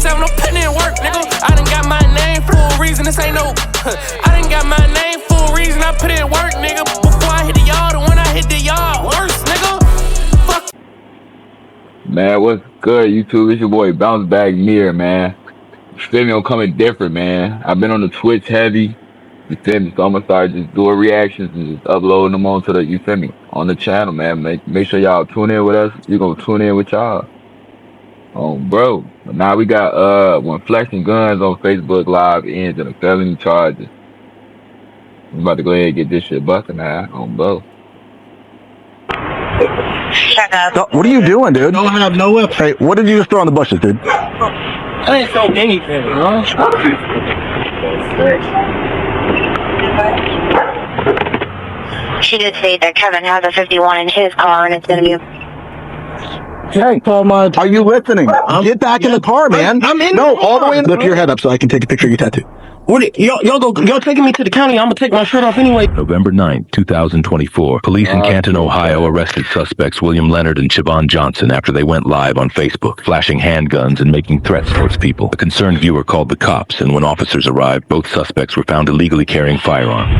24/7, I'm putting in work, nigga. I done got my name for a reason, this ain't no. I done got my name for a reason, I put in work, nigga. Before I hit the yard, and when I hit the yard, worse, nigga. Fuck. Man, what's good, YouTube? It's your boy Bounceback Mier, man. You feel me? I'm coming different, man. I've been on the Twitch heavy. You feel me? So I'm gonna start just doing reactions and just uploading them onto the, you feel me, on the channel, man. Make sure y'all tune in with us. You gonna tune in with y'all. Oh, bro. Now we got when flexing guns on Facebook Live ends in a felony charges. I'm about to go ahead and get this shit busted now. Oh, bro. Shut up. No, what are you doing, dude? Don't have no weapon. Hey, what did you just throw in the bushes, dude? I ain't throw anything, bro. She did say that Kevin has a 51 in his car and it's gonna be. Hey, are you listening? Get back in the car, man. I'm in. No, all the way in. Lift your head up so I can take a picture of your tattoo. What? Y'all taking me to the county? I'm gonna take my shirt off anyway. November 9, 2024. Police in Canton, Ohio arrested suspects William Leonard and Siobhan Johnson after they went live on Facebook, flashing handguns and making threats towards people. A concerned viewer called the cops, and when officers arrived, both suspects were found illegally carrying firearms.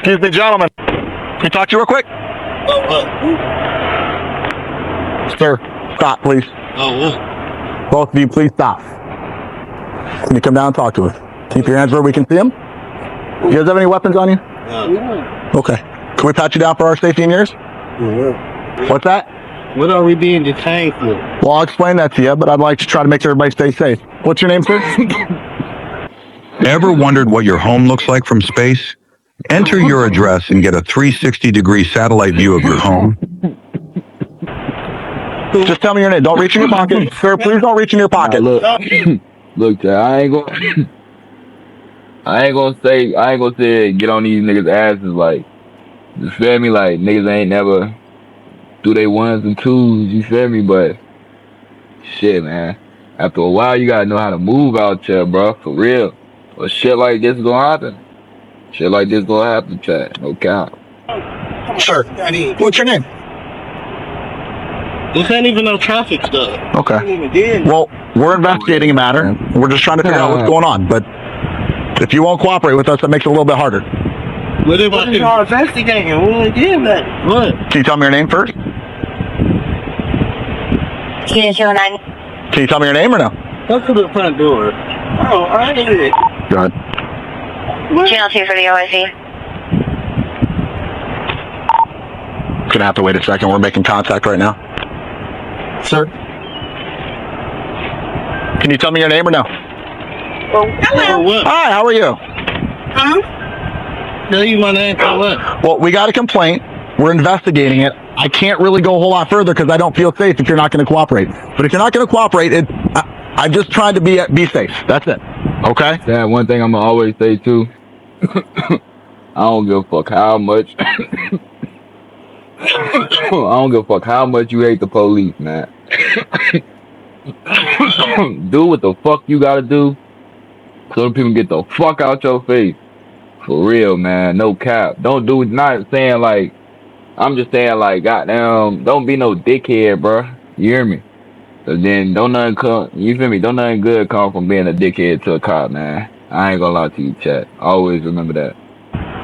Excuse me, gentlemen. Can I talk to you real quick? Sir, stop, please. Both of you, please stop. Can you come down and talk to us? Keep your hands where we can see them. You guys have any weapons on you? Yeah. Okay. Can we pat you down for our safety and yours? Yeah. What's that? What are we being detained for? Well, I'll explain that to you, but I'd like to try to make everybody stay safe. What's your name, sir? Ever wondered what your home looks like from space? Enter your address and get a 360-degree satellite view of your home. Just tell me your name. Don't reach in your pocket. Sir, please don't reach in your pocket. Look, look, I ain't gonna say get on these niggas' asses like, you feel me? Like niggas ain't never do they ones and twos, you feel me? But shit, man, after a while you gotta know how to move out here, bro, for real. Or shit like this gonna happen. Shit like this gonna happen, chat. No cap. Sir, what's your name? This ain't even no traffic stuff. Okay. Well, we're investigating a matter. We're just trying to figure out what's going on. But if you won't cooperate with us, that makes it a little bit harder. What is y'all investigating? What did that? What? Can you tell me your name first? Unit 209. Can you tell me your name or no? Go to the front door. Oh, I ain't it. Go ahead. Channel 2 for the OIC. Gonna have to wait a second. We're making contact right now. Sir? Can you tell me your name or no? Hello. What? Hi, how are you? Tell you my name for what? Well, we got a complaint. We're investigating it. I can't really go a whole lot further because I don't feel safe if you're not going to cooperate. But if you're not going to cooperate, I'm just trying to be safe. That's it. Okay? Yeah, one thing I'm gonna always say too. I don't give a fuck how much. I don't give a fuck how much you hate the police, man. Do what the fuck you gotta do so them people get the fuck out your face. For real, man. No cap. Don't do it. Not saying like, I'm just saying like, goddamn, don't be no dickhead, bro. You hear me? So then don't nothing come, you feel me? Don't nothing good come from being a dickhead to a cop, man. I ain't gonna lie to you, chat. Always remember that.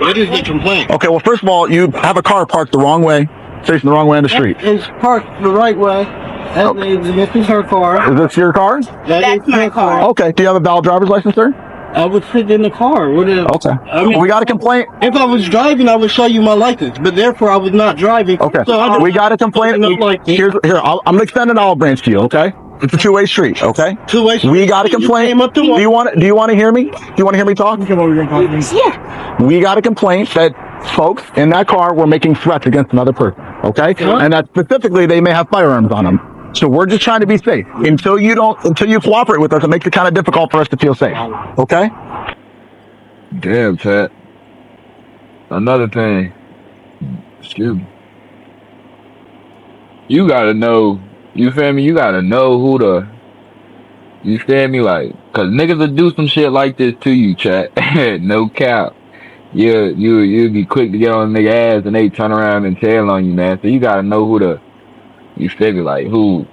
What is the complaint? Okay, well, first of all, you have a car parked the wrong way, facing the wrong way on the street. It's parked the right way. This is her car. Is this your car? That's my car. Okay, do you have a valid driver's license, sir? I would sit in the car. What is? Okay. I mean, We got a complaint. if I was driving, I would show you my license, but therefore I was not driving. Okay, So we got a complaint. Like Here, I'm gonna extend an olive branch to you, okay? It's a two-way street, okay? two-way. We got a complaint. Do you want to hear me? Do you want to hear me talk? Yeah. We got a complaint that folks in that car were making threats against another person, okay? And that specifically they may have firearms on them. So we're just trying to be safe. Until you cooperate with us, it makes it kind of difficult for us to feel safe, okay? Damn, chat. Another thing. Excuse me. You gotta know, you feel me? You gotta know who you feel me? Like, cause niggas will do some shit like this to you, chat. No cap. You'll be quick to get on a nigga ass and they turn around and tell on you, man. So you gotta know who you feel me? Like, who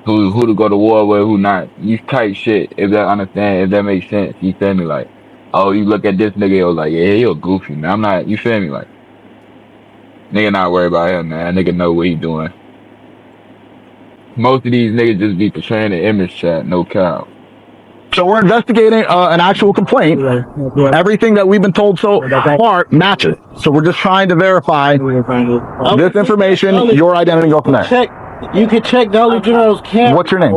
who to go to war with, who not. You type shit, if that makes sense. You feel me? Like, oh, you look at this nigga, you're like, yeah, he a goofy, man. I'm not, you feel me? Like, nigga not worried about him, man. Nigga know what he doing. Most of these niggas just be portraying the image chat, no cap. So we're investigating an actual complaint. Everything that we've been told so far matches. So we're just trying to verify this information, your identity, go from there. You can check Dollar General's camera. What's your name?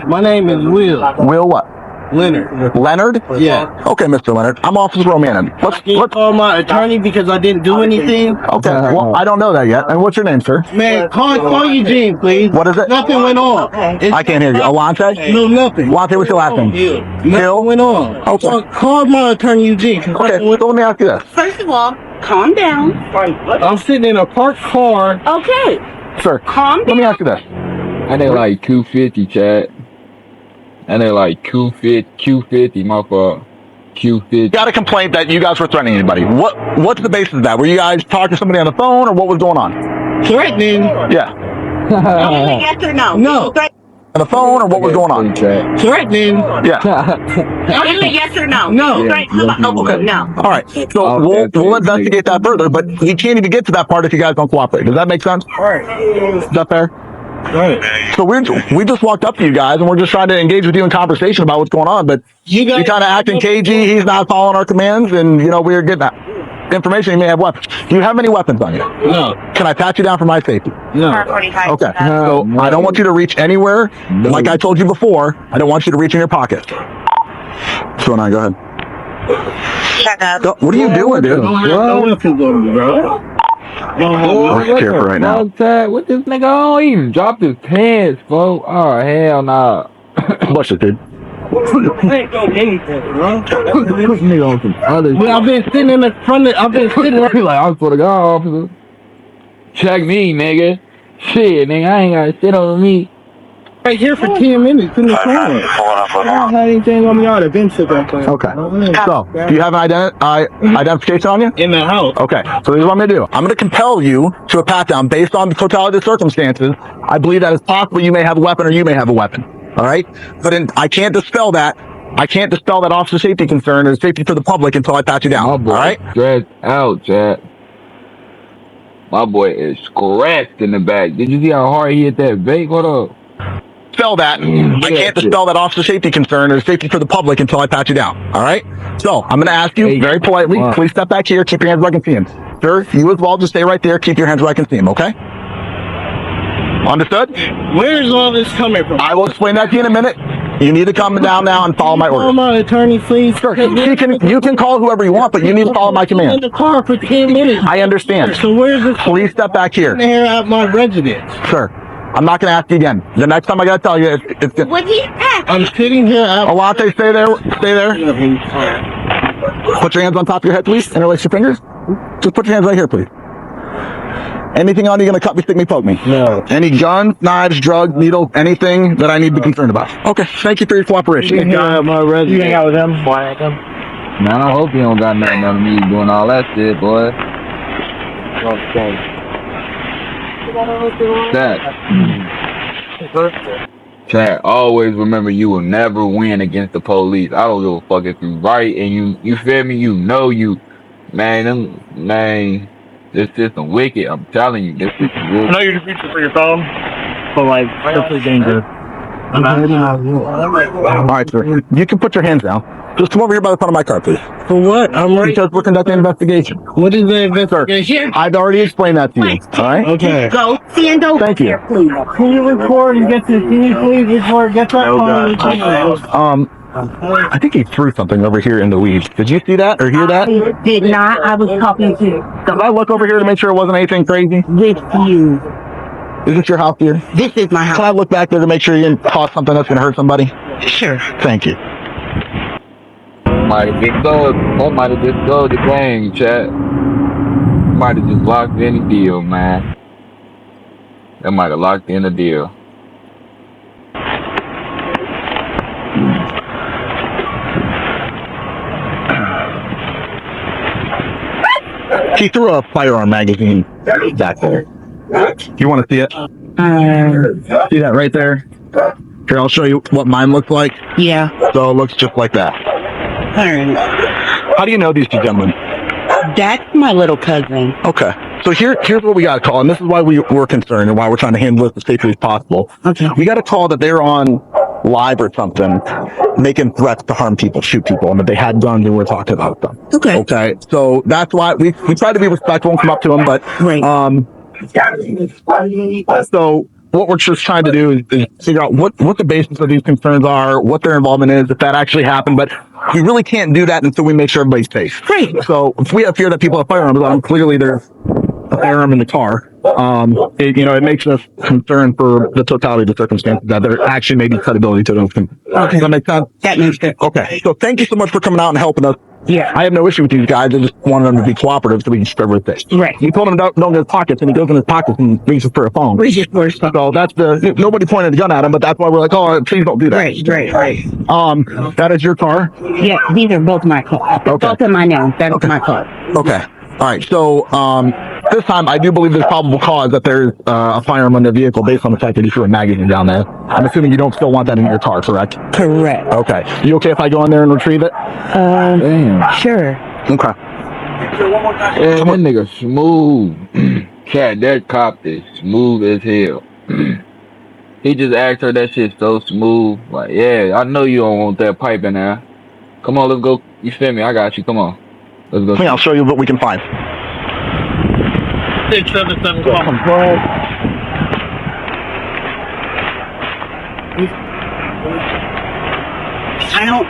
My name is Will. Will what? Leonard. Leonard? Yeah. Okay, Mr. Leonard. I'm Officer Romanen. Let's call my attorney because I didn't do anything. Okay. Well, I don't know that yet. And what's your name, sir? Man, call Eugene, please. What is it? Nothing went on. I can't hear you. Alante? No, nothing. Alante, what's your last name? Nothing went on. Okay. Call my attorney, Eugene. Okay, so let me ask you this. First of all, calm down. I'm sitting in a parked car. Okay. Sir, Calm down. let me ask you this. And they like 250, chat. And they like Q50, my fault. Q50. Got a complaint that you guys were threatening anybody. What's the basis of that? Were you guys talking to somebody on the phone, or what was going on? Threatening? Yeah. Yes or no? No. On the phone, or what was going on? Threatening? Yeah. Yes or no? No. Okay. No. All right. So we'll investigate that further, but you can't even get to that part if you guys don't cooperate. Does that make sense? Is that fair? Right. So we just walked up to you guys, and we're just trying to engage with you in conversation about what's going on, but you kind of acting cagey. He's not following our commands, and we're getting that information. He may have weapons. Do you have any weapons on you? No. Can I pat you down for my safety? No. Okay. So I don't want you to reach anywhere. Like I told you before, I don't want you to reach in your pocket. What's going on? Go ahead. Shut up. What are you doing, dude? No weapons on me, bro. We're careful right now. What this nigga on? He even dropped his pants, folks. Oh, hell nah. Push it, dude. I ain't doing anything, bro. Nigga on some other Well, I've been sitting in the front of, I've been sitting right like, I swear to God, officer. Check me, nigga. Shit, nigga, I ain't got shit on me. here for 10 minutes in the car. I don't have anything on me. I would have been to that place. Okay. So, do you have an identification on you? In the house. Okay. So this is what I'm going to do. I'm going to compel you to a pat down based on the totality of the circumstances. I believe that it's possible you may have a weapon or you may have a weapon. All right? But I can't dispel that. I can't dispel that officer safety concern or safety for the public until I pat you down. My boy all right? Stressed out, chat. My boy is scratched in the back. Did you see how hard he hit that vape? What up? Dispel that. I can't dispel that officer safety concern or safety for the public until I pat you down. All right? So I'm going to ask you very politely, please step back here. Keep your hands where I can see them. Sir, you as well, just stay right there. Keep your hands where I can see them, okay? Understood? Where is all this coming from? I will explain that to you in a minute. You need to come down now and follow my Call orders. my attorney, please. Sir, you can call whoever you want, but you need to follow my I'm in command. the car for 10 minutes. I understand. So where's this? Please step back here. Here at my residence. Sir, I'm not going to ask you again. The next time I got to tell you, it's What he asked? I'm sitting here at Alante, stay there. Stay there. Put your hands on top of your head, please. Interlace your fingers. Just put your hands right here, please. Anything on you going to cut me, stick me, poke me? No. Any guns, knives, drugs, needles, anything that I need to be concerned about? Okay, thank you for your cooperation. here at my residence. You hang out with him? Man, I hope you don't got nothing on me doing all that shit, boy. Chat, always remember you will never win against the police. I don't give a fuck if you right and you feel me, man, this system wicked. I'm telling you, this system wicked. I know you're reaching for your phone, but like, it's dangerous. All right, sir. You can put your hands down. Just come over here by the front of my car, please. For what? I'm right. Because we're conducting an investigation. What is the investigation? I've already explained that to you. All right? Okay. Go stand over Thank you. here, please. Can you record and get this? Can you please record? Get that phone. I think he threw something over here in the weeds. Did you see that or hear that? I did not. I was talking to Did I look over here to make sure it wasn't anything crazy? with you. Is this your house here? This is my Can house. I look back there to make sure you didn't toss something that's going to hurt somebody? Sure. Thank you. Might have just sold the game, chat. Might have just locked in the deal, man. That might have locked in the deal. He threw a firearm magazine back there. You want to see it? See that right there? Here, I'll show you what mine looks like. Yeah. So it looks just like that. All right. How do you know these two gentlemen? That's my little cousin. Okay. So here's what we got to call, and this is why we're concerned and why we're trying to handle this as safely as possible. Okay. We got to call that they're on live or something, making threats to harm people, shoot people, and that they had guns and we're talking about them. Okay. Okay. So that's why we try to be respectful and come up to them, but Right. So what we're just trying to do is figure out what the basis of these concerns are, what their involvement is, if that actually happened. But we really can't do that until we make sure everybody's safe. Great. So if we have fear that people have firearms on them, clearly there's a firearm in the car. It makes us concerned for the totality of the circumstances that there actually may be credibility to those. Okay. Does that make sense? That makes sense. Okay. So thank you so much for coming out and helping us. Yeah. I have no issue with these guys. I just wanted them to be cooperative so we can spread everything. Right. You told him don't go in his pockets, and he goes in his pockets and reaches for a phone. Reaches for a phone. So that's nobody pointed a gun at him, but that's why we're like, oh, please don't do that. Right. That is your car? Yeah, these are both my cars. Okay. Both of my names. That is my car. Okay. All right. So this time, I do believe there's probable cause that there's a firearm on the vehicle based on the fact that you threw a magazine down there. I'm assuming you don't still want that in your car, correct? Correct. Okay. You okay if I go in there and retrieve it? Damn. Sure. Okay. Yeah, that nigga smooth. Cat, that cop is smooth as hell. He just asked her that shit so smooth. Like, yeah, I know you don't want that pipe in there. Come on, let's go. You feel me? I got you. Come on. Let's go. I'll show you what we can find. 677 Go ahead. I don't.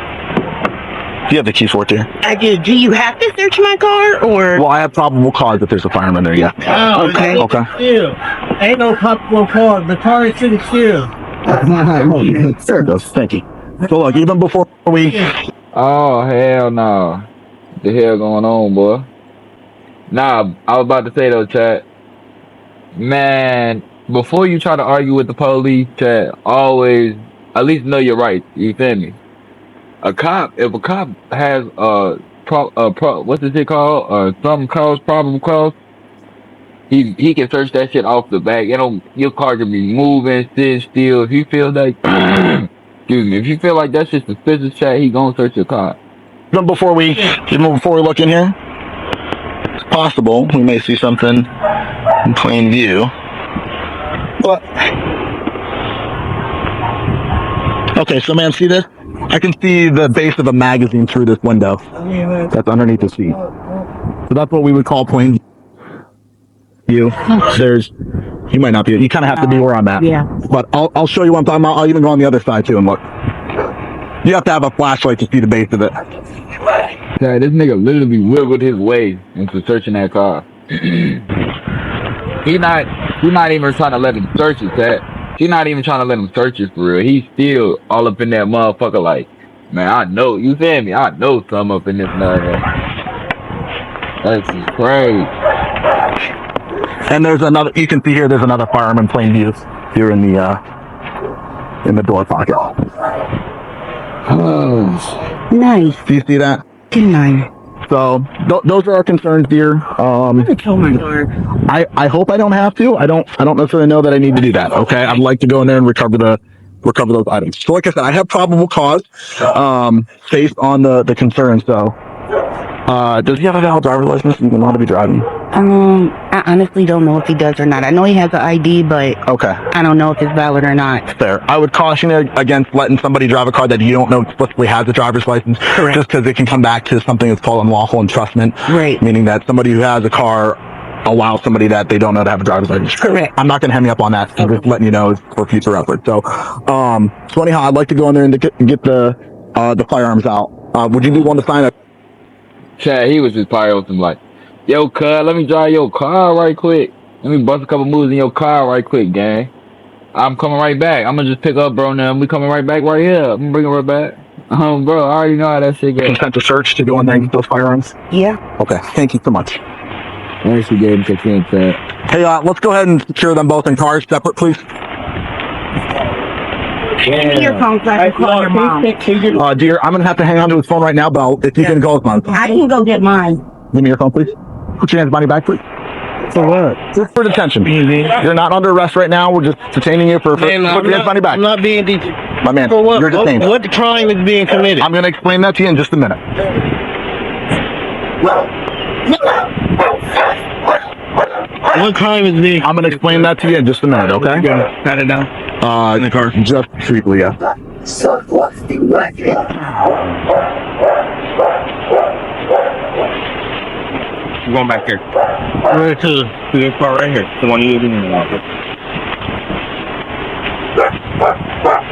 Do you have the key for it, dear? I do. Do you have to search my car or? Well, I have probable cause that there's a firearm in there, yeah. Oh, Okay. Okay. Still. Ain't no popcorn car. The car is sitting still. There it goes. Thank you. So look, even before we... Oh, hell no. What the hell going on, boy? Nah, I was about to say though, chat. Man, before you try to argue with the police, chat, always at least know your rights. You feel me? If a cop has what's this shit called? Something cause, probable cause. He can search that shit off the back. Your car can be moving, sitting still. If you feel like, excuse me, if you feel like that's just suspicious, chat, he gonna search your car. Even before we look in here, it's possible we may see something in plain view. But okay, so man, see this? I can see the base of a magazine through this window that's underneath the seat. So that's what we would call plain view. You might not be. You kind of have to be where I'm at. Yeah. But I'll show you what I'm talking about. I'll even go on the other side too and look. You have to have a flashlight to see the base of it. Yeah, this nigga literally wiggled his way into searching that car. He not even trying to let him search it, Tat. He not even trying to let him search it for real. He's still all up in that motherfucker like, man, I know, you feel me? I know something up in this nigga. That's just crazy. And there's another, you can see here, there's another firearm in plain view here in the door pocket. Oh. Nice. Do you see that? Good night. So those are our concerns, dear. I'm gonna kill my car. I hope I don't have to. I don't necessarily know that I need to do that. Okay, I'd like to go in there and recover those items. So like I said, I have probable cause based on the concerns. So does he have a valid driver's license? You know how to be driving? I honestly don't know if he does or not. I know he has an ID, but Okay. I don't know if it's valid or not. Fair. I would caution you against letting somebody drive a car that you don't know explicitly has a driver's license. Correct. Just because it can come back to something that's called unlawful entrustment. Right. Meaning that somebody who has a car allows somebody that they don't know to have a driver's license. Correct. I'm not going to hem you up on that. I'm just letting you know for future reference. So anyhow, I'd like to go in there and get the firearms out. Would you be willing to sign up? Chad, he was just probably on some like, yo, cuz, let me drive your car right quick. Let me bust a couple moves in your car right quick, gang. I'm coming right back. I'm gonna just pick up, bro, now. We coming right back right here. I'm gonna bring it right back. Bro, I already know how that shit goes. Consent to search to go in there and get those firearms? Yeah. Okay, thank you so much. Thanks for getting consent, Chad. Hey, let's go ahead and secure them both in cars separate, please. Give me your phone so I can call your mom. Dear, I'm going to have to hang on to his phone right now, but if you can go with mine. I can go get mine. Give me your phone, please. Put your hands behind your back, please. For what? Just for detention. Easy. You're not under arrest right now. We're just detaining you for Man, money back. I'm not being detained. My man, For what? you're detained. What crime is being committed? I'm going to explain that to you in just a minute. What crime is being? I'm going to explain that to you in just a minute, okay? Pat it down. In the car. Just briefly, yeah. I'm going back here. Where to this part right here. The one you didn't even want.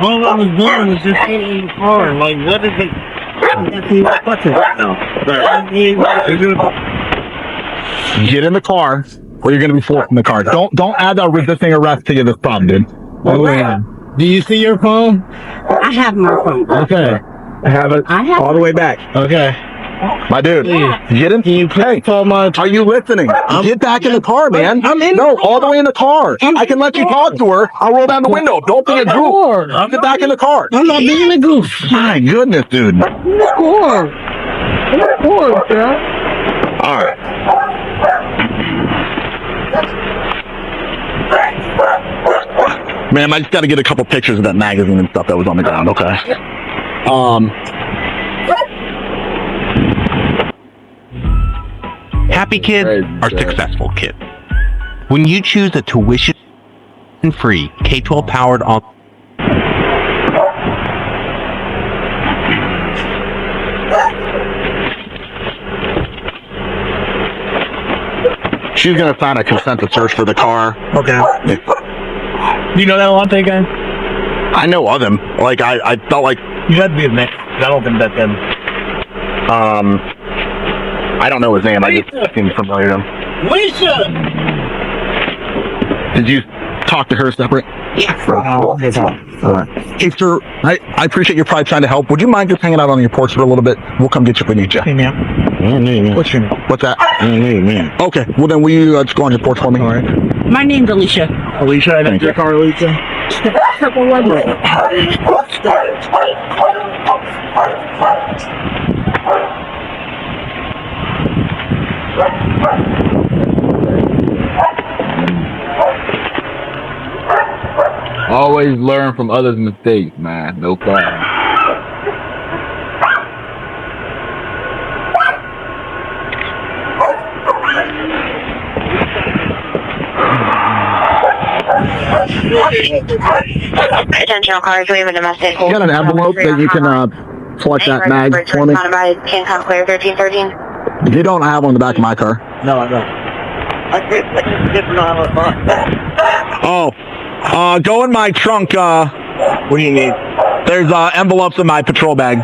All I was doing was just sitting in the car. Like, what is it? Get in the car, or you're going to be forced in the car. Don't add that resisting arrest to this problem, dude. Do you see your phone? I have my phone. Okay. I have it all the way back. Okay. My dude, get in. Can you please call my... Are you listening? Get back in the car, man. I'm in. No, all the way in the car. I can let you talk to her. I'll roll down the window. Don't be a goof. Get back in the car. I'm not being a goof. My goodness, dude. Of course, bro. All right. Man, I just got to get a couple pictures of that magazine and stuff that was on the ground, okay? Happy kids are successful kids. When you choose a tuition-free K-12 powered on She's going to sign a consent to search for the car. Okay. Do you know that one thing, guy? I know of him. Like, I felt like... You had to be his name. I don't think that's him. I don't know his name. I just seem familiar to him. Lisa! Did you talk to her separate? Yeah. Hey, sir, I appreciate your pride trying to help. Would you mind just hanging out on your porch for a little bit? We'll come get you if we need you. Hey, man. What's your name? What's that? Hey, man. Okay, well then will you just go on your porch for me? All right. My name's Alicia. Alicia, I Thank your car, Alicia. Always learn from others' mistakes, man. No problem. Attention all cars, we have a domestic. You got an envelope that you can select that mag for me? Can come clear 1313. You don't have one in the back of my car. No, I don't. Oh, go in my trunk. What do you need? There's envelopes in my patrol bag.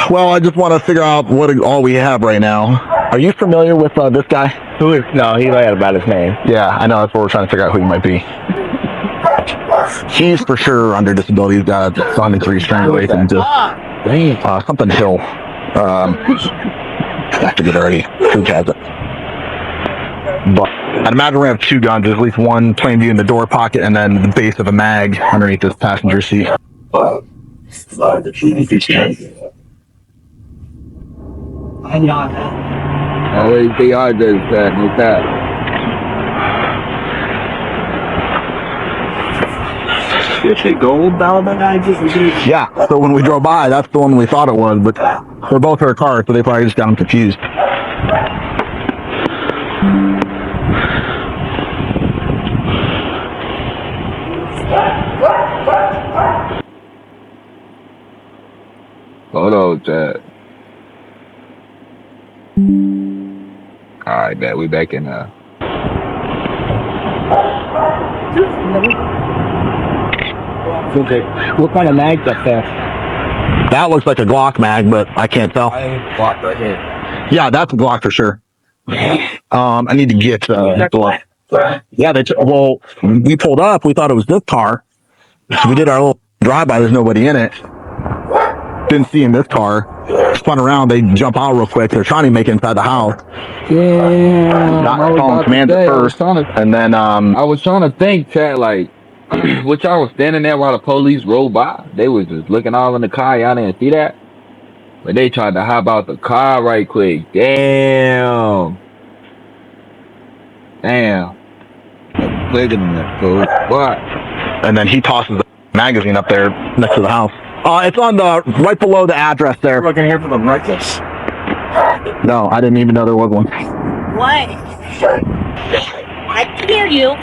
Well, I just want to figure out what all we have right now. Are you familiar with this guy? Who is? No, he lied about his name. Yeah, I know. That's what we're trying to figure out who he might be. He's for sure under disability. He's got a son and 3 strangulation. Something Hill. I have to get already. Who has it? But I'd imagine we have 2 guns. There's at least one plain view in the door pocket, and then the base of a mag underneath this passenger seat. Always be hard to that, no cap. Is it gold dollar bag? Yeah, so when we drove by, that's the one we thought it was, but they're both her cars, so they probably just got them confused. Photo chat. Alright, bet we back in Okay. What kind of mag's up there? That looks like a Glock mag, but I can't tell. Glock right here. Yeah, that's a Glock for sure. I need to get Glock. Yeah, well, we pulled up. We thought it was this car. So we did our little drive-by. There's nobody in it. Didn't see in this car. Spun around. They jump out real quick. They're trying to make it inside the house. Yeah. Not calling commands at first. And then I was trying to think, chat, like, which y'all was standing there while the police rolled by. They was just looking all in the car. Y'all didn't see that? But they tried to hop out the car right quick. Damn. Damn. Bigger than that, fool. What? And then he tosses the magazine up there next to the house. It's on the right below the address there. Looking here for the breakfast. No, I didn't even know there was one. What? I can hear you.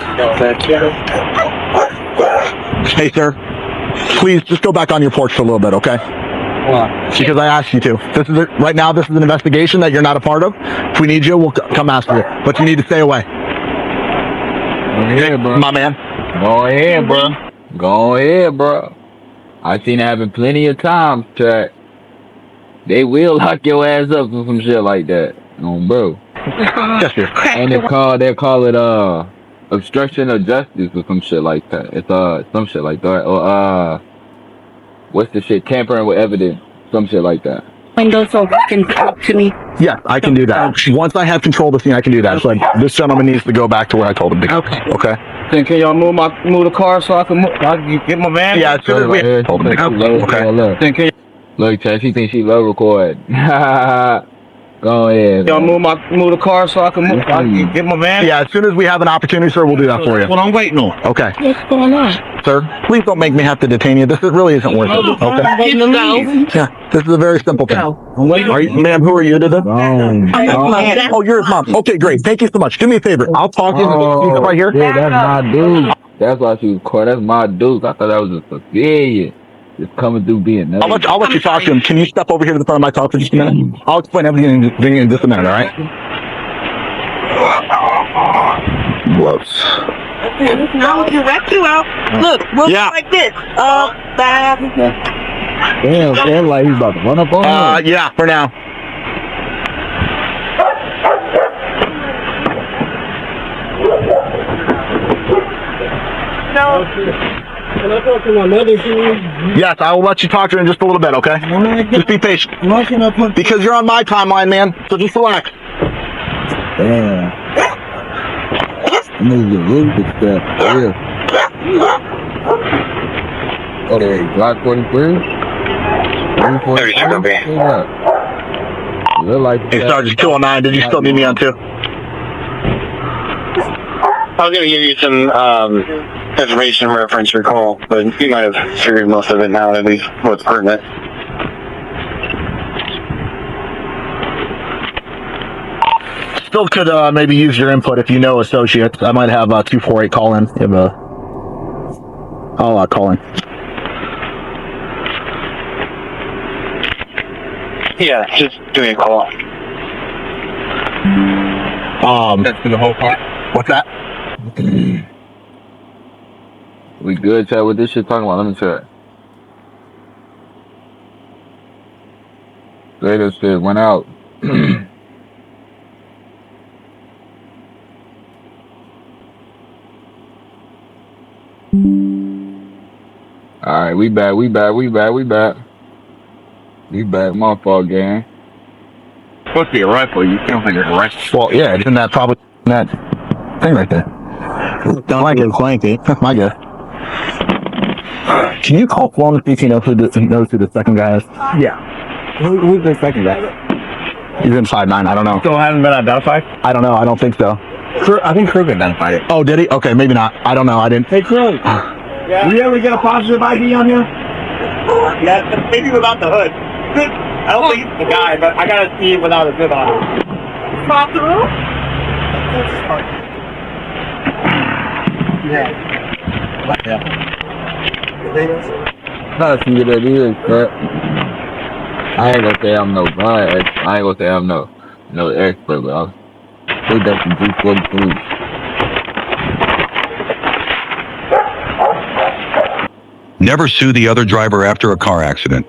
Hey, sir. Please just go back on your porch for a little bit, okay? What? Because I asked you to. Right now, this is an investigation that you're not a part of. If we need you, we'll come ask you. But you need to stay away. Go ahead, bro. My man. Go ahead, bro. Go ahead, bro. I seen it happen plenty of times, Jack. They will lock your ass up for some shit like that. Bro. Yes, sir. And they call it obstruction of justice or some shit like that. It's some shit like that. Or what's the shit? Tampering with evidence. Some shit like that. Window so you can talk to me. Yeah, I can do that. Once I have control of the scene, I can do that. It's like this gentleman needs to go back to where I told him to go. Okay. Okay. Then can y'all move the car so I can get my van? Yeah, as soon as we told him to go. Okay. Look, Then can look, Chad, she thinks she love recording. Go ahead. y'all move the car so I can get my van? Yeah, as soon as we have an opportunity, sir, we'll do that for you. That's what I'm waiting on. Okay. What's going on? Sir, please don't make me have to detain you. This really isn't worth it. Okay. Yeah, this is a very simple thing. Are you, ma'am, who are you to this? Oh, you're his mom. Okay, great. Thank you so much. Do me a favor. I'll talk to you right here. Yeah, that's my dude. That's why she was caught. That's my dude. I thought that was a civilian. Just coming through being nice. I'll let you talk to him. Can you step over here to the front of my talk for just a minute? I'll explain everything in just a minute, all right? Gloves. Now we can wrap you out. Look, we'll Yeah. like this. Damn, sound like he's about to run up on her. Yeah, for now. No. Can I talk to my mother, please? Yes, I will let you talk to her in just a little bit, okay? Just be patient. Because you're on my timeline, man. So just relax. Damn. Niggas get really good stuff. Yeah. Oh, there, Glock 43? 37B. Look like Hey, Sergeant 209, did you still need me on 2? I was going to give you some information reference your call, but you might have figured most of it now, at least what's pertinent. Still could maybe use your input if you know associates. I might have 248 call in. I'll call in. Yeah, just give me a call. That's for the whole part. What's that? we good, Chad? What this shit talking about? Let me check. Data shit went out. Alright, we back. My fault, gang. Supposed to be a rifle. You can't think it's a rifle. Well, yeah, isn't that probably that thing right there? Blanket. That's my guess. Can you call Sloan to see if he knows who the second guy is? Yeah. Who's the second guy? He's in 5'9". I don't know. Still haven't been identified? I don't know. I don't think so. I think Krug identified it. Oh, did he? Okay, maybe not. I don't know. I didn't. Hey, Krug. Did you ever get a positive ID on here? Yeah, maybe without the hood. I don't think it's the guy, but I gotta see it without a hood on it. Pop through? Yeah. Nah, see what that is, crap. I ain't gonna say I'm no gun expert. I ain't gonna say I'm no expert, but I'll put that some G43. Never sue the other driver after a car accident.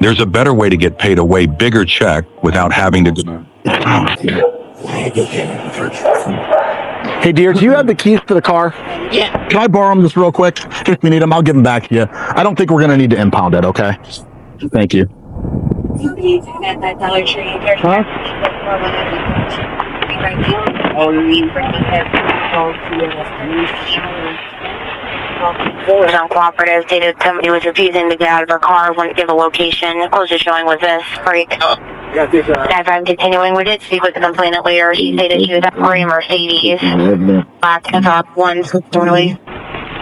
There's a better way to get paid a way bigger check without having to do. Hey, dear, do you have the keys to the car? Yeah. Can I borrow them just real quick? If we need them, I'll give them back to you. I don't think we're gonna need to impound it, okay? Thank you. That Dollar Tree. Huh? Oh, you mean was uncooperative, stated somebody was refusing to get out of her car, wouldn't give a location. The closest showing was this freak. 9-5 continuing. We did speak with the complainant later. She stated she was at gray Mercedes. Black top, one disorderly.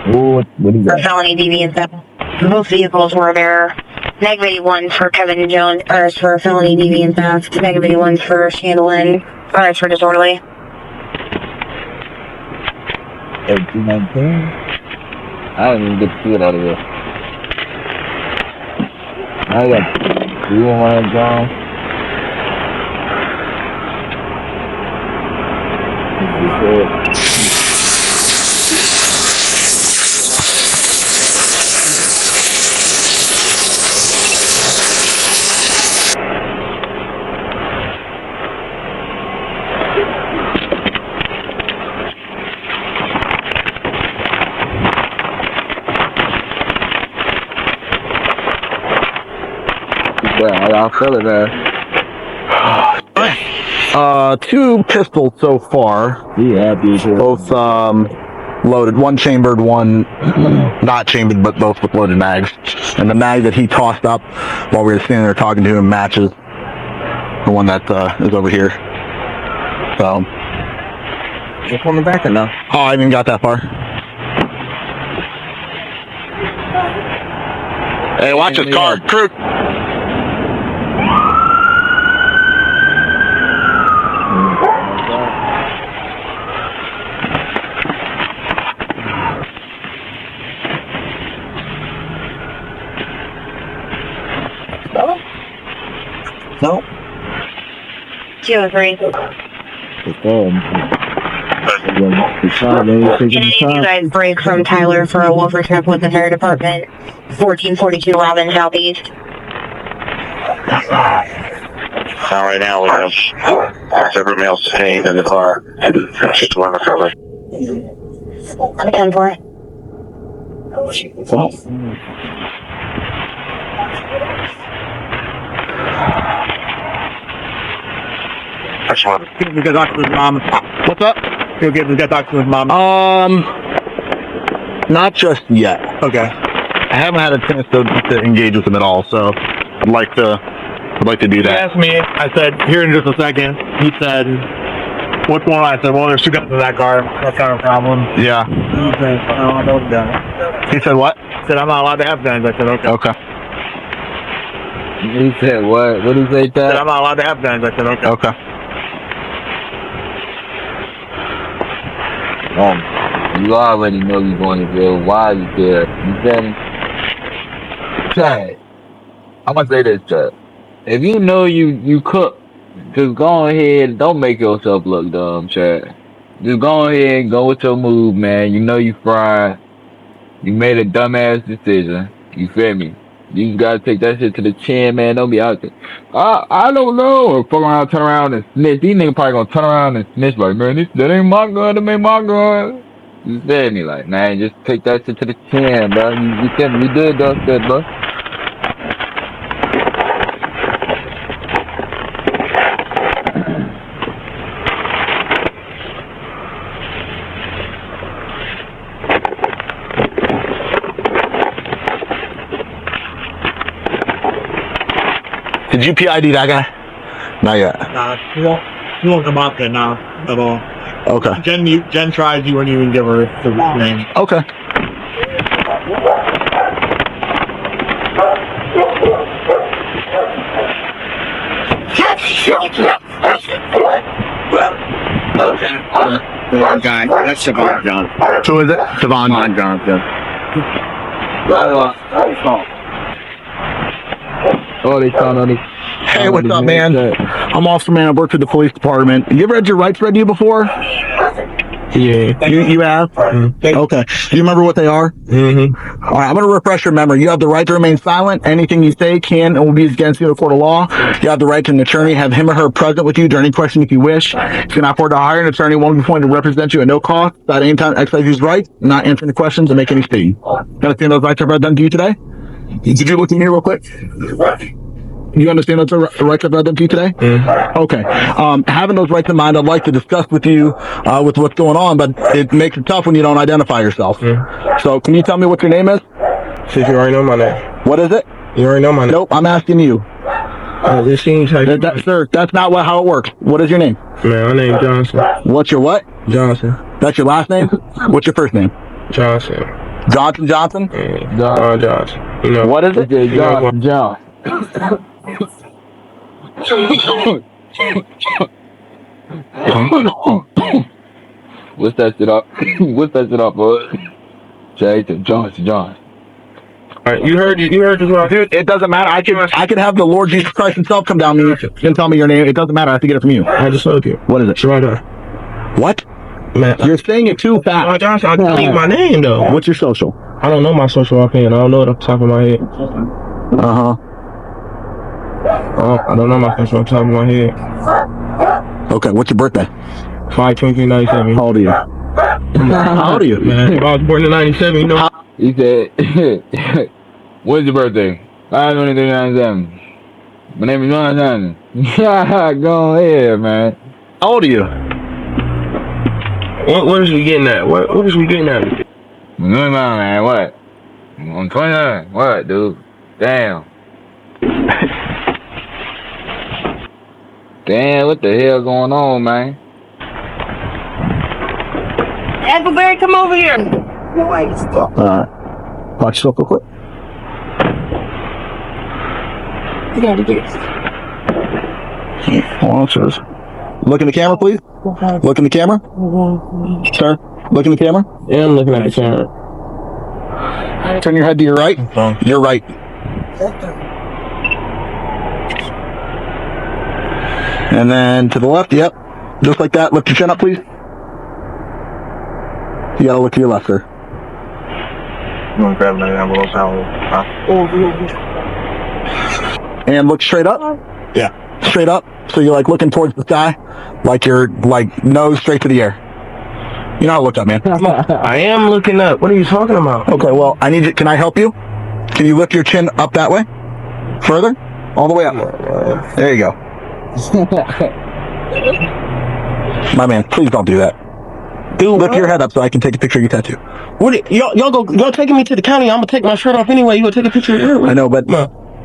What is For that? felony deviant theft. Both vehicles were there. Negative 81 for Kevin Jones, arrest for felony deviant theft. Negative 81 for Chandlin, arrest for disorderly. 219? I didn't even get to see it out of here. I got 311 John. Yeah, I feel it there. 2 pistols so far. Yeah, both loaded. One chambered, one not chambered, but both with loaded mags. And the mag that he tossed up while we were standing there talking to him matches the one that is over here. So. You're coming back or no? Oh, I haven't even got that far. Hey, watch this car, crew. No. 203. Can any of you guys break from Tyler for a Wolfer trip with the fire department? 1442 Robin Southeast. Now, right now, we have several males detained in the car and just one recovery. I'm done for it. We got talk to his mom. What's up? We got talk to his mom. Not just yet. Okay. I haven't had a chance to engage with him at all, so I'd like to do He that. asked me, I said, here in just a second. He said, what's going on? I said, well, there's 2 guns in that car. That's not a problem. Yeah. He said, I don't gun. He said what? He said, I'm not allowed to have guns. I said, okay. Okay. He said what? What did he say, He said, Tad? I'm not allowed to have guns. I said, okay. Okay. You already know you're going to jail. Why you there? You said, Chad, I'm gonna say this, Chad. If you know you cook, just go ahead. Don't make yourself look dumb, Chad. Just go ahead and go with your move, man. You know you fried. You made a dumbass decision. You feel me? You gotta take that shit to the chin, man. Don't be out there. I don't know. Or fuck around, turn around and snitch. These niggas probably gonna turn around and snitch like, man, that ain't my gun. That ain't my gun. You feel me? Like, man, just take that shit to the chin, bro. You feel me? You did that shit, bro. Did you PID that guy? Not yet. Nah, you won't come up there now at all. Okay. Jen tried, you wouldn't even give her the name. Okay. Guy, that's Siobhan Johnson. Who is it? Siobhan Johnson. Oh, they found on it. Hey, what's up, man? I'm Officer Man. I work for the police department. You ever had your rights read to you before? Yeah. You have? Mm-hmm. Okay. Do you remember what they are? Mm-hmm. All right, I'm going to refresh your memory. You have the right to remain silent. Anything you say can and will be against you in a court of law. You have the right to an attorney. Have him or her present with you during any question if you wish. If you can afford to hire an attorney, one will be appointed to represent you at no cost. At any time, exercise these rights, not answering the questions, and make any statement. Understand those rights I've read them to you today? Did you look in here real quick? You understand those rights I've read them to you today? Mm-hmm. Okay. Having those rights in mind, I'd like to discuss with you with what's going on, but it makes it tough when you don't identify yourself. Mm-hmm. So can you tell me what your name is? Since you already know my name. What is it? You already know my name. Nope, I'm asking you. This seems like Sir, that's not how it works. What is your name? man. My name Johnson. What's your what? Johnson. That's your last name? What's your first name? Johnson. Johnson? Johnson. You know What is it? John. What's that shit up? What's that shit up, bud? John. Alright, you heard this one. Dude, it doesn't matter. I could have the Lord Jesus Christ himself come down to you and tell me your name. It doesn't matter. I have to get it from you. I just told you. What is it? Shavon. What? Man, You're saying it too fast. Johnson, I'll tell you my name though. What's your social? I don't know my social opinion. I don't know it off the top of my head. I don't know my social off the top of my head. Okay, what's your birthday? 5/23/97. How old are you? How old are you? Man, if I was born in 97, you know. He said, when's your birthday? 5/23/97. My name is John. Go ahead, man. How old are you? What is we getting at? What is we getting at? No, man, what? I'm 29. What, dude? Damn. Damn, what the hell going on, man? Appleberry, come over here. Watch yourself real quick. You gotta do this. Hold on, sir. Look in the camera, please. Look in the camera. Sir, look in the camera. Yeah, I'm looking at the camera. Turn your head to your right. Your right. And then to the left, yep. Just like that. Lift your chin up, please. You gotta look to your left, sir. You want to grab another envelope out? And look straight up. Yeah. Straight up. So you're like looking towards the sky, like you're like nose straight to the air. You know how to look up, man. I am looking up. What are you talking about? Okay, well, I need you. Can I help you? Can you lift your chin up that way? Further? All the way up. There you go. My man, please don't do that. Dude, lift your head up so I can take a picture of your tattoo. What? Y'all taking me to the county? I'm gonna take my shirt off anyway. You gonna take a picture of your hair? I know, but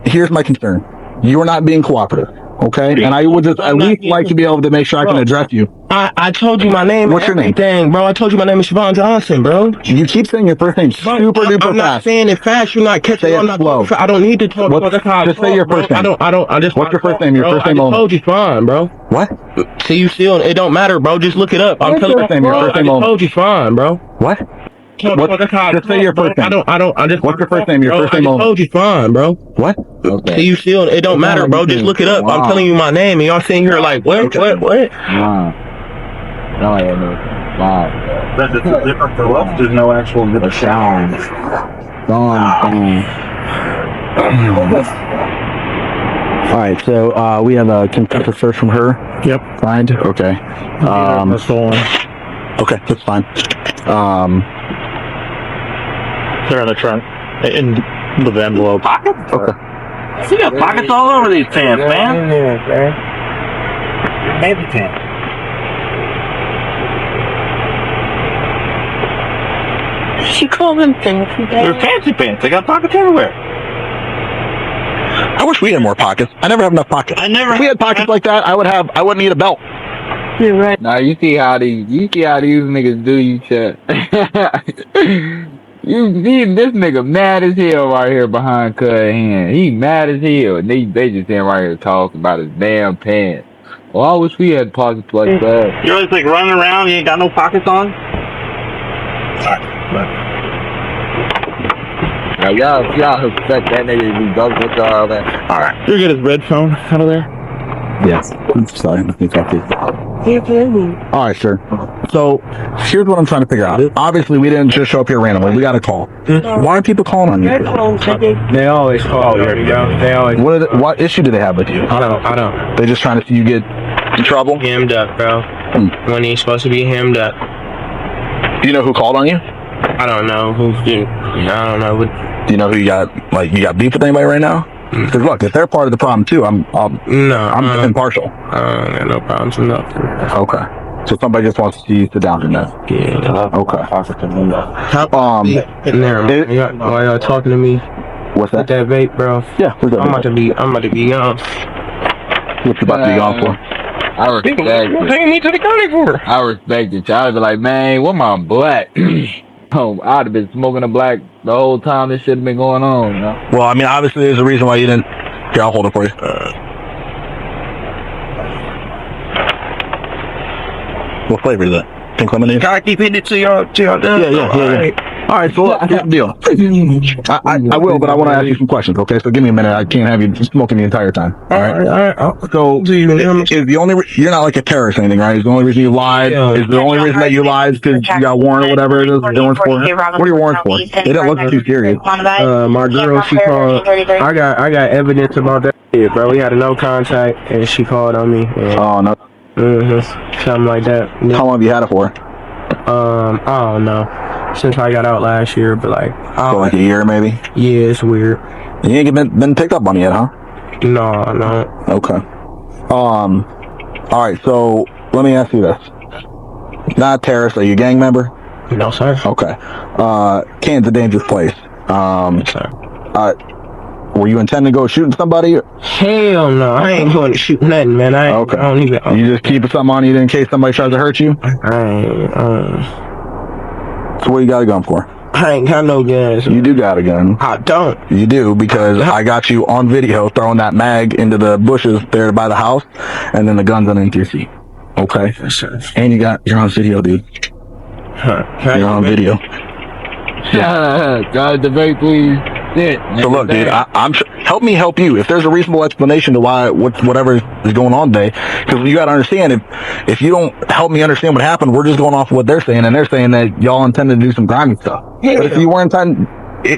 here's my concern. You are not being cooperative, okay? And I would just at least like to be able to make sure I can address you. I told you my name. What's your name? Bro. I told you my name is Shavon Johnson, bro. You keep saying your first name super duper fast. I'm not saying it fast. You're not catching Say on. it slow. I don't need to talk. That's how I just talk, say your bro. first name. I just. What's your first name? Your first name I only. told you fine, bro. What? See, you still. It don't matter, bro. Just look it up. I'm telling you. Your first name only. I told you fine, bro. What? Just say your first name. What's your first name? Your first name I only. told you fine, bro. What? Okay. See, you still. It don't matter, bro. Just look it up. I'm telling you my name, and y'all sitting here like, what? Wow. No, I know. Wow. That's different for us. There's no actual sound. Gone. Alright, so we have a consensus search from her. Yep. Signed? Okay. Okay, that's fine. They're in the trunk. In the envelope. Okay. You got pockets all over these pants, man. Baby pants. She called them fancy They're fancy pants. They got pockets everywhere. I wish we had more pockets. I never have enough pockets. If we had pockets like that, I wouldn't need a belt. You're right. Now you see how these niggas do you, chat. You see this nigga mad as hell right here behind Cuz hand. He mad as hell, and they just stand right here talking about his damn pants. Well, I wish we had pockets like that. You're always like running around. You ain't got no pockets on. Now y'all expect that nigga to be ducked with all that. All right. You get his red phone out of there. Yes. Sorry, let me talk to you. Alright, sir. So, here's what I'm trying to figure out. Obviously, we didn't just show up here randomly. We got a call. Why are people calling on you? They always call. There you go. They always. What issue do they have with you? I don't. They just trying to see you get in trouble? Hemmed up, bro. When he's supposed to be hemmed up. Do you know who called on you? I don't know who. I don't know. Do you know who you got beef with anybody right now? Because look, if they're part of the problem too, I'm impartial. I got no problems with nothing. Okay. So somebody just wants to see you sit down tonight. Yeah. Okay. Why y'all talking to me? What's that? With that vape, bro? Yeah. I'm about to be young. What's about to be gone for? I respect it. Taking me to the county for? I respect it. I'd be like, man, what my black? Oh, I'd have been smoking a black the whole time this shit have been going on. You know? Well, I mean, obviously there's a reason why you didn't. Here, I'll hold it for you. What flavor is that? Pink lemonade? Can I keep hitting it till y'all done? Yeah. All right, so look, here's the deal. I will, but I want to ask you some questions, okay? So give me a minute. I can't have you smoking the entire time. All right. So is the only you're not like a terrorist or anything, right? Is the only reason you lied? Is the only reason that you lied because you got warrant or whatever it is? Warrants for? What are your warrants for? They didn't look too serious. My girl, she called. I got evidence about that shit, bro. We had a no contact, and she called on me. Oh no. Something like that. How long have you had it for? I don't know. Since I got out last year, but like, So like a year maybe? Yeah, it's weird. You ain't been picked up on yet, huh? No. Okay. All right, so let me ask you this. Not a terrorist, are you a gang member? No, sir. Okay. Canton's a dangerous place. Sir. Were you intending to go shooting somebody? Hell no, I ain't going to shoot nothing, man. I don't even. You just keep something on you in case somebody tries to hurt you? So what you got a gun for? I ain't got no guns. You do got a gun. I don't. You do, because I got you on video throwing that mag into the bushes there by the house, and then the gun's underneath your seat. Okay? Yes, sir. And you're on video, dude. You're on video. God, debate, please. So look, dude, help me help you. If there's a reasonable explanation to why whatever is going on today, because you got to understand, if you don't help me understand what happened, we're just going off of what they're saying, and they're saying that y'all intended to do some grimy stuff. But if you weren't intending,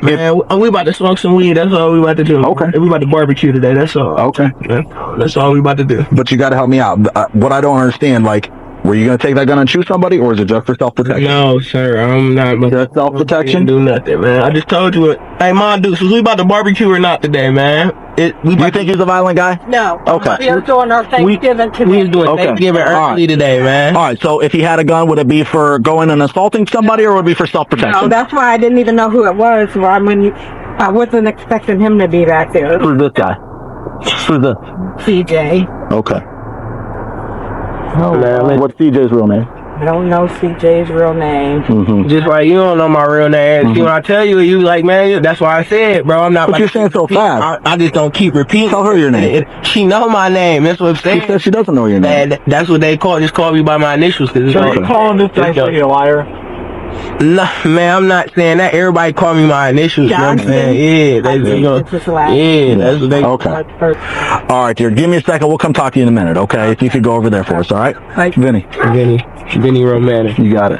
man, we about to smoke some weed. That's all we about to do. Okay. We about to barbecue today. That's all. Okay. That's all we about to do. But you got to help me out. What I don't understand, like, were you going to take that gun and shoot somebody, or is it just for self-protection? No, sir. I'm not. Just self-protection? Do nothing, man. I just told you it. Hey, Mom, dude, so we about to barbecue or not today, man? Do you think he's a violent guy? No. Okay. We are doing our Thanksgiving today. We was doing Thanksgiving early today, man. All right, so if he had a gun, would it be for going and assaulting somebody, or would it be for self-protection? No, that's why I didn't even know who it was. I wasn't expecting him to be back there. Who's this guy? Who's this? CJ. Okay. Man, what's CJ's real name? I don't know CJ's real name. Mm-hmm. Just like you don't know my real name. See, when I tell you, you like, man, that's why I said, bro, I'm not. But you're saying so fast. I just don't keep repeating. Tell her your name. She know my name. That's what I'm saying. She says she doesn't know your name. Man, that's what they call. Just call me by my initials. Cause So you calling this guy a liar? No, man, I'm not saying that. Everybody call me my initials. You know what I'm saying? Yeah, that's what they. Okay. All right, dear. Give me a second. We'll come talk to you in a minute, okay? If you could go over there for us, all right? Vinny Romantic. You got it.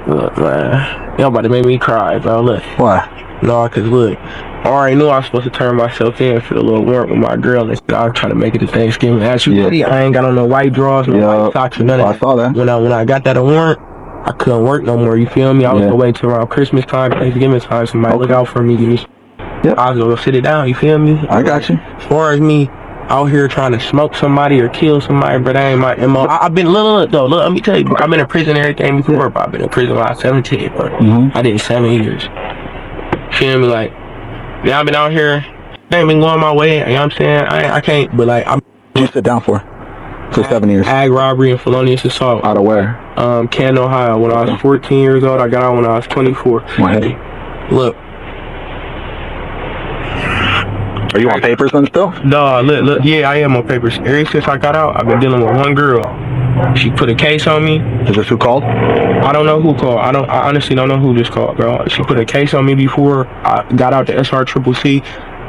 Look, man, y'all about to make me cry, bro. Look. Why? No, cause look, I already knew I was supposed to turn myself in for a little warrant with my girl. And I was trying to make it to Thanksgiving. Actually, I ain't got on no white drawers, no white socks, or none of that. I saw that. When I got that warrant, I couldn't work no more, you feel me? I was gonna wait till around Christmas time, Thanksgiving time, somebody look out for me, give me I was gonna sit it down, you feel me? I got you. As far as me out here trying to smoke somebody or kill somebody, but that ain't my MO. I've been, look, let me tell you, bro, I've been in prison and everything before, but I've been in prison when I was 17, bro. I did 7 years. Feel me? Like, yeah, I've been out here, they ain't been going my way, you know what I'm saying? I can't, but like, What did you sit down for 7 years? Ag robbery and felonious assault. Out of where? Canton, Ohio. When I was 14 years old, I got out when I was 24. Look. Are you on papers then still? No, look, yeah, I am on papers. Ever since I got out, I've been dealing with one girl. She put a case on me. Is this who called? I don't know who called. I honestly don't know who just called, bro. She put a case on me before I got out the SRCCC.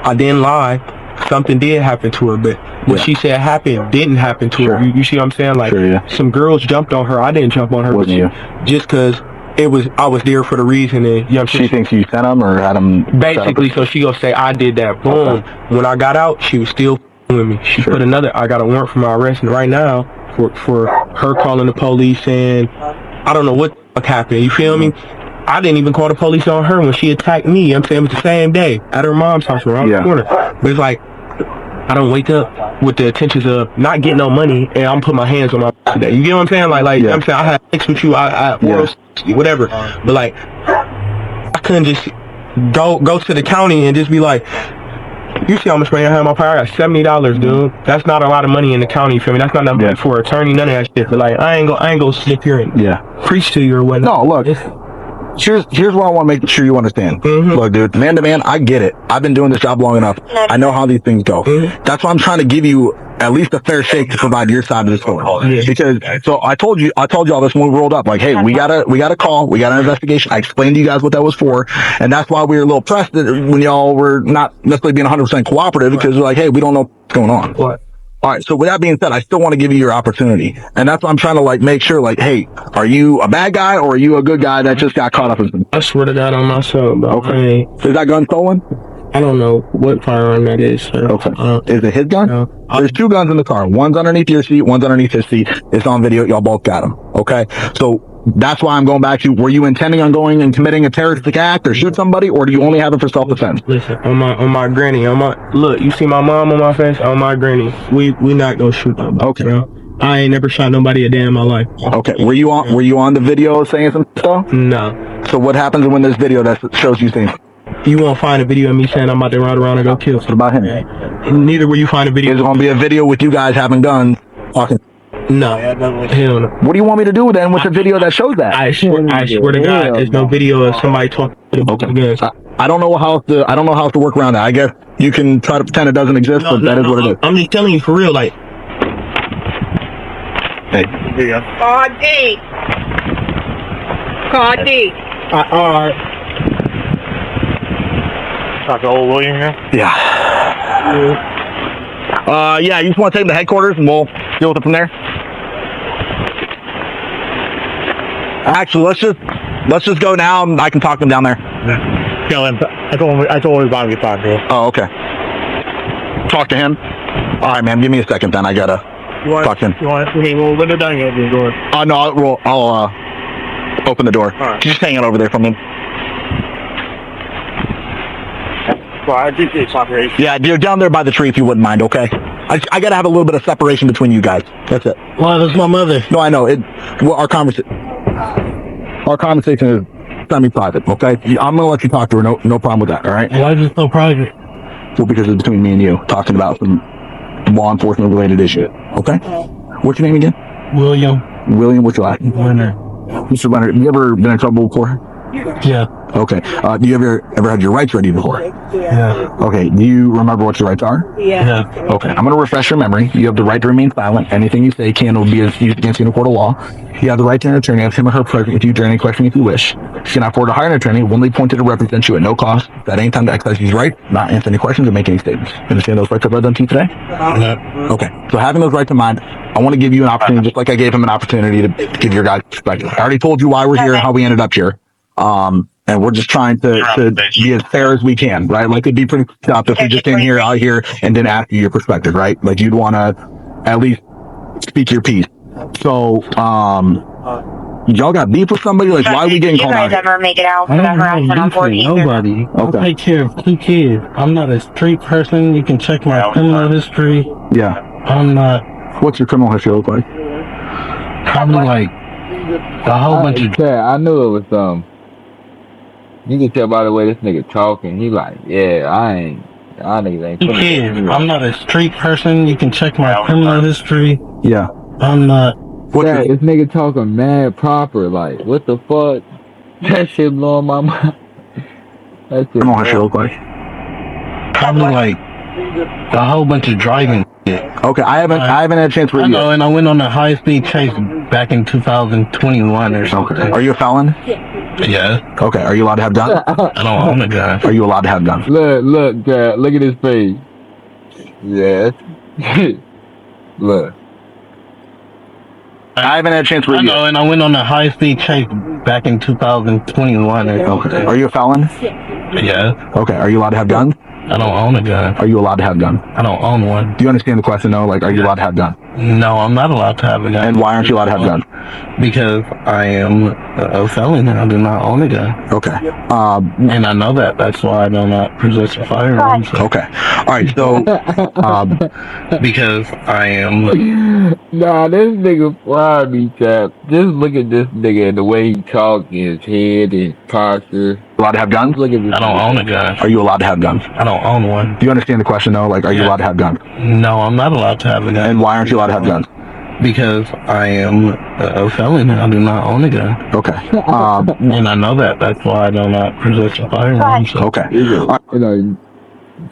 I didn't lie. Something did happen to her, but what she said happened didn't happen to her. You see what I'm saying? Like, some girls jumped on her. I didn't jump on her. Wasn't you? Just because I was there for the reason. And, you know, she thinks you sent them or had them? Basically, so she gonna say I did that. Boom. Okay. When I got out, she was still with me. She put I got a warrant for my arrest, and right now for her calling the police saying I don't know what the fuck happened. You feel me? I didn't even call the police on her when she attacked me. I'm saying it was the same day at her mom's house around the corner. But it's like, I don't wake up with the intentions of not getting no money and I'm putting my hands on my today. You get what I'm saying? Like you know what I'm saying, I had sex with you, I whatever. But like, I couldn't just go to the county and just be like, You see how much money I have in my pocket? I got $70, dude. That's not a lot of money in the county, you feel me? That's not enough money for attorney, none of that shit. But like, I ain't gonna sit here and preach to you or whatnot. No, look. Here's what I want to make sure you understand. Look, dude, man to man, I get it. I've been doing this job long enough. I know how these things go. That's why I'm trying to give you at least a fair shake to provide your side of the story. Because so I told you all this when we rolled up. Like, hey, we got a call, we got an investigation. I explained to you guys what that was for, and that's why we were a little pressed when y'all were not necessarily being 100% cooperative because we're like, hey, we don't know what's going on. All right, so with that being said, I still want to give you your opportunity. And that's why I'm trying to like make sure, like, hey, are you a bad guy or are you a good guy that just got caught up in something? I swear to God on my soul, bro. Okay. Is that gun stolen? I don't know what firearm that is, sir. Okay. Is it his gun? No. There's two guns in the car. One's underneath your seat, one's underneath his seat. It's on video. Y'all both got them. Okay. So that's why I'm going back to, were you intending on going and committing a terroristic act or shoot somebody, or do you only have it for self-defense? Listen, on my granny, look, you see my mom on my face? On my granny. We not gonna shoot nobody. Okay. Bro. I ain't never shot nobody a day in my life. Okay. Were you on the video saying some stuff? No. So what happens when there's video that shows you saying? You won't find a video of me saying I'm about to ride around and go kill. What about him? Neither will you find a video. Is it gonna be a video with you guys having guns talking? No, hell no. What do you want me to do then with the video that shows that? I swear to God, there's no video of somebody talking to guns. I don't know how to work around that. I guess you can try to pretend it doesn't exist, but that is what it is. I'm just telling you for real, like. Hey. There you go. Call D. Alright. Talk to old William here? Yeah. Yeah, you just want to take him to headquarters and we'll deal with it from there? Actually, let's just go now and I can talk to him down there. Kill him. I told him about to get talked to. Oh, okay. Talk to him? Alright, man, give me a second then. I gotta talk to him. Okay, well, when they're done, you open the door. No, I'll open the door. Alright. Just hang it over there for me. Well, I do take operation. Yeah, you're down there by the tree if you wouldn't mind, okay? I gotta have a little bit of separation between you guys. That's it. Well, that's my mother. No, I know. Our conversation is semi-private, okay? I'm gonna let you talk to her. No problem with that, all right? Why is it so private? Well, because it's between me and you, talking about some law enforcement related issue, okay? What's your name again? William What's your last name? Leonard. Mr. Leonard, have you ever been in trouble before? Yeah. Okay. Do you ever had your rights ready before? Yeah. Okay. Do you remember what your rights are? Yeah. Okay. I'm going to refresh your memory. You have the right to remain silent. Anything you say can be used against you in a court of law. You have the right to an attorney. Have him or her present with you during any question if you wish. You cannot afford to hire an attorney. Will only appointed to represent you at no cost. At any time to exercise these rights, not answer any questions or make any statements. You understand those rights I've read them to you today? Yeah. Okay. So having those rights in mind, I want to give you an opportunity, just like I gave him an opportunity to give your guys perspective. I already told you why we're here and how we ended up here. And we're just trying to be as fair as we can, right? Like, it'd be pretty tough if we just came here, out here, and didn't ask you your perspective, right? Like, you'd want to at least speak your piece. So, y'all got beef with somebody? Like, why are we getting called out? Did you guys ever make it out for I the don't harassment on have beef with 14th? nobody. I Okay. take care of 2 kids. I'm not a street person. You can check my criminal history. Yeah. I'm not. What's your criminal history look like? Probably like a whole bunch of. Yeah, I knew it was you can tell by the way this nigga talking. He like, yeah, y'all niggas ain't. 2 kids. I'm not a street person. You can check my criminal history. Yeah. I'm not. Yeah, this nigga talking mad proper. Like, what the fuck? That shit blowing my mind. That shit. Criminal history look like? Probably like a whole bunch of driving shit. Okay, I haven't had a chance to I read know, yet. and I went on a high-speed chase back in 2021 or something. Okay. Are you a felon? Yeah. Okay. Are you allowed to have guns? I don't own a gun. Are you allowed to have guns? Look, Dad, look at his face. Yes. Look. I haven't had a chance to I read know, yet. and I went on a high-speed chase back in 2021 or something. Okay. Are you a felon? Yeah. Okay. Are you allowed to have guns? I don't own a gun. Are you allowed to have guns? I don't own one. Do you understand the question though? Like, are you allowed to have guns? No, I'm not allowed to have a gun. And why aren't you allowed to have guns? Because I am a felon and I do not own a gun. Okay. And I know that. That's why I do not possess a firearm. So. Okay. All right. So, because I am. Nah, this nigga fly me, Chap. Just look at this nigga and the way he talks, his head, his posture. Allowed to have guns? Look at this. I don't own a gun. Are you allowed to have guns? I don't own one. Do you understand the question though? Like, are you allowed to have guns? No, I'm not allowed to have a gun. And why aren't you allowed to have guns? Because I am a felon and I do not own a gun. Okay. And I know that. That's why I do not possess a firearm. So. Okay. You know,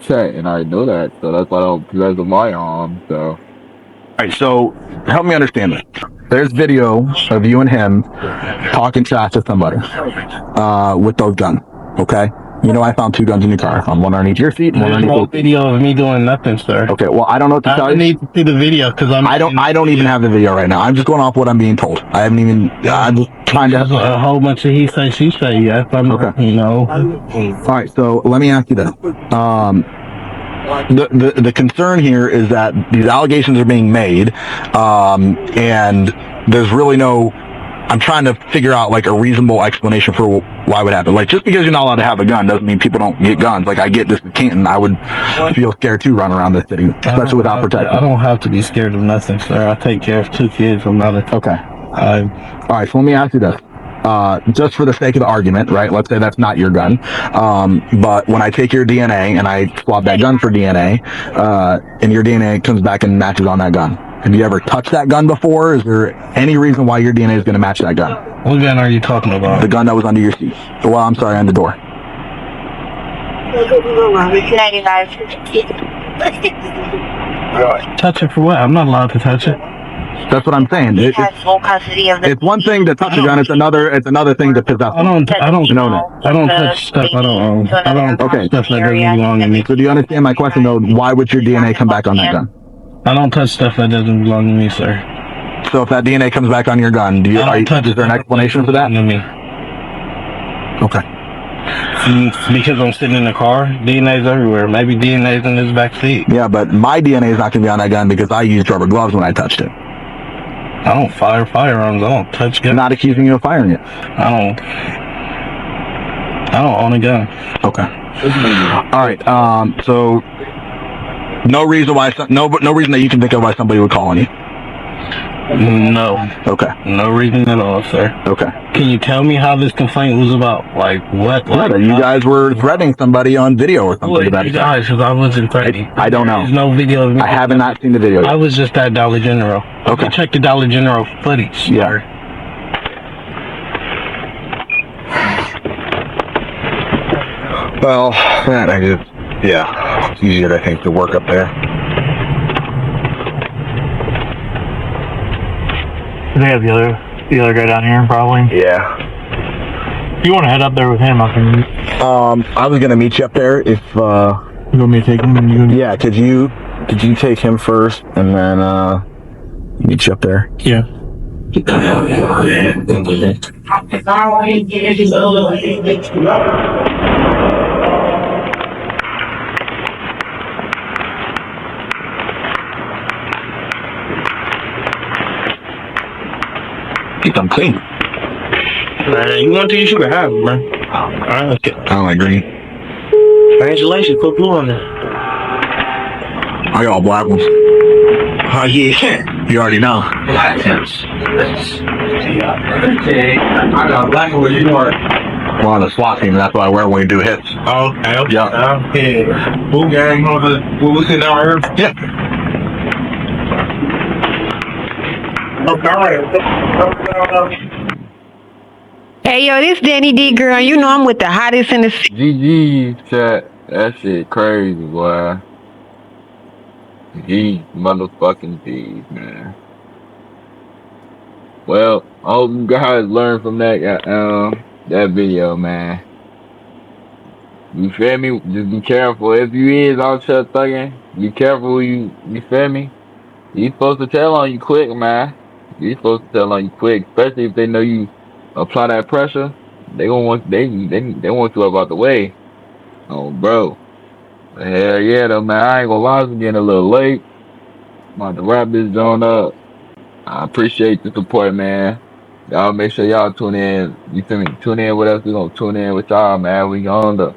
chat, and I know that, so that's why I don't possess a firearm. So. All right. So help me understand this. There's video of you and him talking shots at somebody with those guns. Okay. You know, I found 2 guns in your car. One underneath your seat, and one underneath no video of me doing nothing, sir. Okay, well, I don't know what to tell you. I need to see the video because I don't even have the video right now. I'm just going off what I'm being told. I haven't even. I'm just trying to. A whole bunch of he say, she say. Yes, I'm. Okay. You know. All right, so let me ask you this. The concern here is that these allegations are being made, and there's really no. I'm trying to figure out like a reasonable explanation for why it would happen. Like, just because you're not allowed to have a gun doesn't mean people don't get guns. Like, I get this in Canton. I would feel scared too running around the city, especially without protection. I don't have to be scared of nothing, sir. I take care of 2 kids. I'm not a... Okay. All right, so let me ask you this. Just for the sake of the argument, right? Let's say that's not your gun. But when I take your DNA and I swab that gun for DNA, and your DNA comes back and matches on that gun, have you ever touched that gun before? Is there any reason why your DNA is going to match that gun? What gun are you talking about? The gun that was under your seat. Well, I'm sorry, on the door. 95. Touch it for what? I'm not allowed to touch it. That's what I'm saying. He has full custody of the... It's one thing to touch a gun. It's another thing to possess. I don't touch stuff I don't own. I don't touch stuff that doesn't belong to me. So do you understand my question though? Why would your DNA come back on that gun? I don't touch stuff that doesn't belong to me, sir. So if that DNA comes back on your gun, is there an explanation for that? To me. Okay. Because I'm sitting in the car, DNA's everywhere. Maybe DNA's in his back seat. Yeah, but my DNA is not going to be on that gun because I used rubber gloves when I touched it. I don't fire firearms. I don't touch guns. I'm not accusing you of firing it. I don't own a gun. Okay. All right. So no reason that you can think of why somebody would call on you. No. Okay. No reason at all, sir. Okay. Can you tell me how this complaint was about? Like what? You guys were threatening somebody on video or something about it. Guys, because I wasn't threatening. I don't know. There's no video of me. I have not seen the video yet. I was just at Dollar General. Okay. Check the Dollar General footage. Yeah. Well, it's easier, I think, to work up there. They have the other guy down here, probably. Yeah. If you want to head up there with him, I can. I was gonna meet you up there if. You want me to take him? Yeah. Could you take him first and then meet you up there? Yeah. Keep them clean. You want to? You should have, man. Alright, okay. I don't like green. Congratulations, put blue on there. I got all black ones. Oh yeah. You already know. I got black ones. You know. We're on the SWAT team, and that's what I wear when we do hits. Oh, okay. Yeah. Okay. Blue gang, what was it down here? Yeah. Hey, yo, this Danny D girl. You know I'm with the hottest in the city. GG, chat. That shit crazy, boy. He motherfucking G's, man. Well, I hope you guys learn from that video, man. You feel me? Just be careful. If you is out there thugging, be careful. You feel me? You supposed to tell on you quick, man. You supposed to tell on you quick, especially if they know you apply that pressure. They gonna want they want you up out the way. Oh, bro. Hell yeah, though, man. I ain't gonna lie, it's getting a little late. I'm about to wrap this joint up. I appreciate the support, man. Y'all make sure y'all tune in. You feel me? Tune in with us. We gonna tune in with y'all, man. We on the